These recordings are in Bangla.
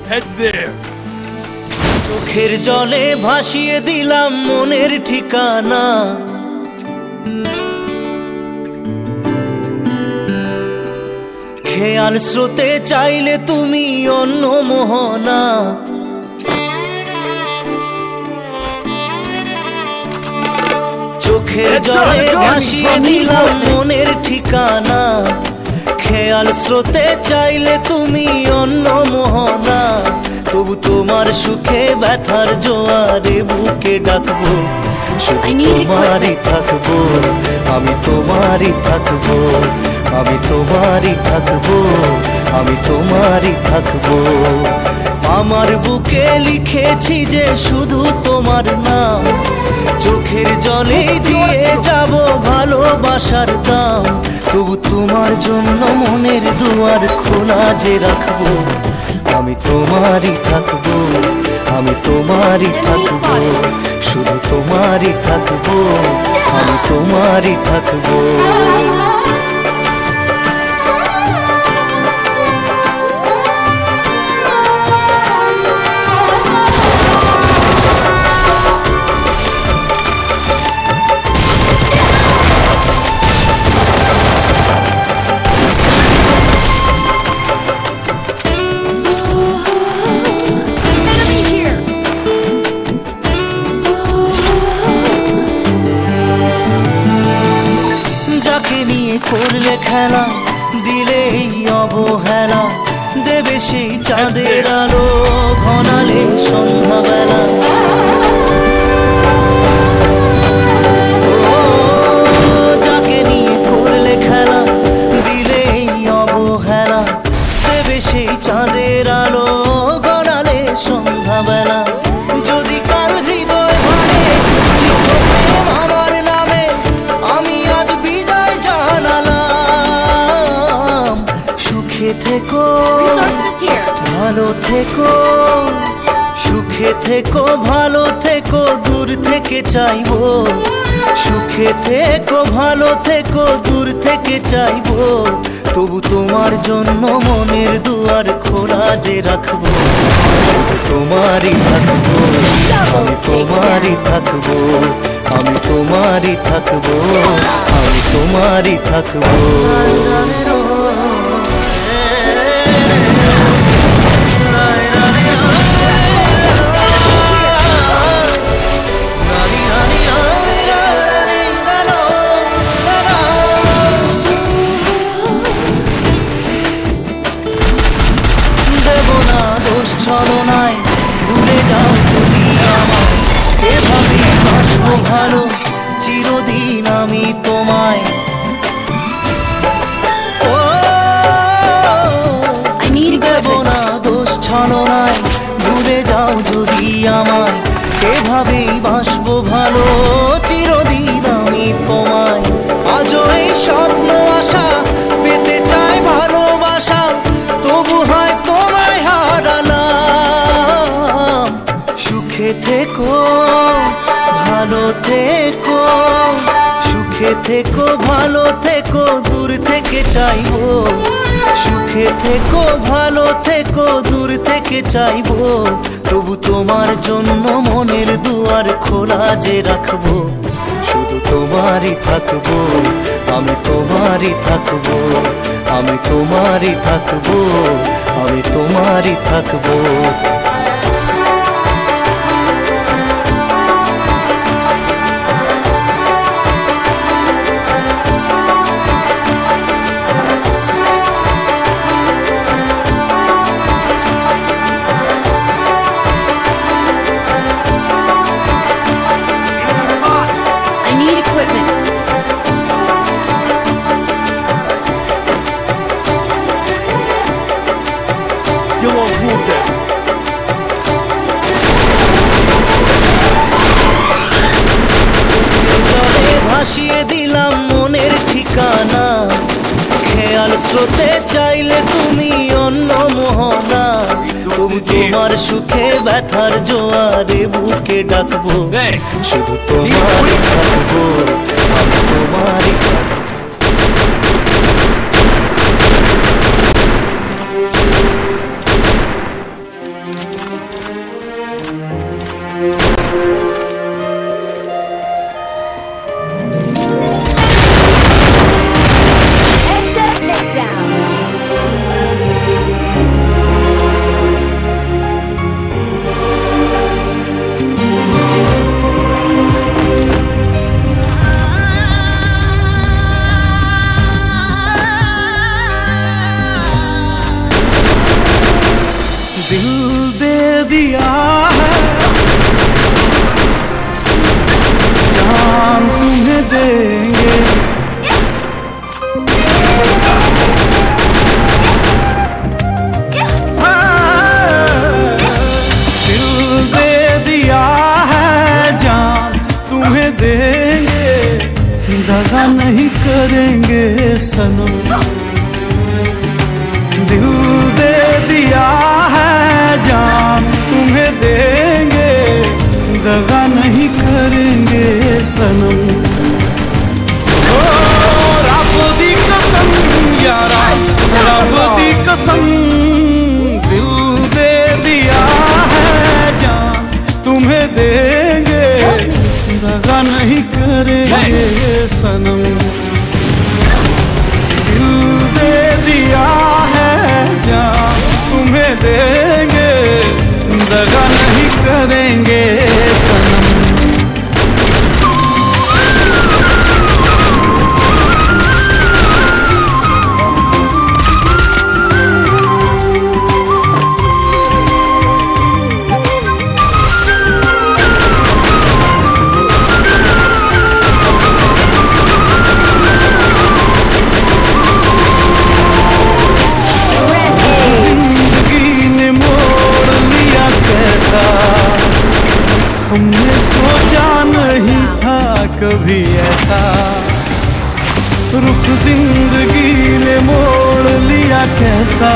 Head there. চোখের জলে ভাসিয়ে দিলাম মনের ঠিকানা, খেয়াল স্রোতে চাইলে তুমি অন্য মোহনা। চোখের জলে ভাসিয়ে দিলাম মনের ঠিকানা, খেয়াল স্রোতে চাইলে তুমি অন্য মোহনা। তবু তোমার সুখে ব্যথার জোয়ারে বুকে ডাকবো, শুধু তোমারই থাকবো, আমি তোমারই থাকবো, আমি তোমারই থাকবো, আমি তোমারই থাকবো। আমার বুকে লিখেছি যে শুধু তোমার নাম, চোখের জলে দিয়ে যাব ভালোবাসার দাম। তবু তোমার জন্য মনের দুয়ার খোলা যে রাখবো, আমি তোমারই থাকবো, আমি তোমারই থাকবো, শুধু তোমারই থাকবো, আমি তোমারই থাকবো। করলে খেলা দিলে অবহেলা, দেবে সেই চাঁদের আলো ঘনালে সন্ধ্যাবেলা। যাকে নিয়ে করলে খেলা দিলে অবহেলা, দেবে সেই চাঁদের আলো ঘনালে সন্ধ্যাবেলা। যদি কাল হৃদয় ভাঙে আমার নামে, আমি আজ বিদায় জানালাম। সুখে থেকো ভালো থেকো, সুখে থেকো ভালো থেকো, দূর থেকে চাইবো। সুখে থেকো ভালো থেকো, দূর থেকে চাইবো। তবু তোমার জন্য মনের দুয়ার খোলা যে রাখবো, তোমারই থাকবো, আমি তোমারই থাকবো, আমি তোমারই থাকবো, আমি তোমারই থাকবো। ছলনায় ভুলে যাও তুমি আমায়, এভাবে বাসবো ভালো চিরদিন আমি তোমায়। দেব না দোষ ছলনায় ভুলে যাও যদি আমায়, এভাবেই বাসবো ভালো চিরদিন আমি তোমায়। আজও এই স্বপ্ন আশা পেতে চাই ভালোবাসা, তবু হয় তোমায় হারালাম। সুখে থেকো ভালো থেকো, সুখে থেকো ভালো থেকো, দূর থেকে চাইবো। সুখে থেকো ভালো থেকো, দূর থেকে চাইবো। তবু তোমার জন্য মনের দুয়ার খোলা যে রাখবো, শুধু তোমারই থাকবো, আমি তোমারই থাকবো, আমি তোমারই থাকবো, আমি তোমারই থাকবো। ভাসিয়ে দিলাম মনের ঠিকানা, খেয়াল স্রোতে চাইলে তুমি অন্য মোহনা। তবু তোমার সুখে ব্যথার জোয়ারে বুকে ডাকবো, শুধু তোমারই থাকবো, আমি তোমারই থাকবো। दिल दे दिया है, जान तुम्हें देंगे। दिल दे दिया है, जान तुम्हें देंगे, दगा नहीं करेंगे सनम। दिल दे दिया है, जान तुम्हें देंगे, दगा नहीं करेंगे सनम। ओ रब दी कसम यारा, रब दी कसम, दिल दे दिया है, जान तुम्हें देंगे, दगा नहीं करेंगे सनम। दिल दे दिया है, जान तुम्हें देंगे, दगा नहीं करेंगे सनम। हमने सोचा नहीं था कभी ऐसा, रुख जिंदगी ने मोड़ लिया कैसा।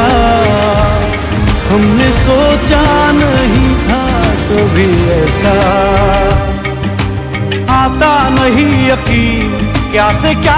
हमने सोचा नहीं था कभी ऐसा, आता नहीं यकीन क्या से क्या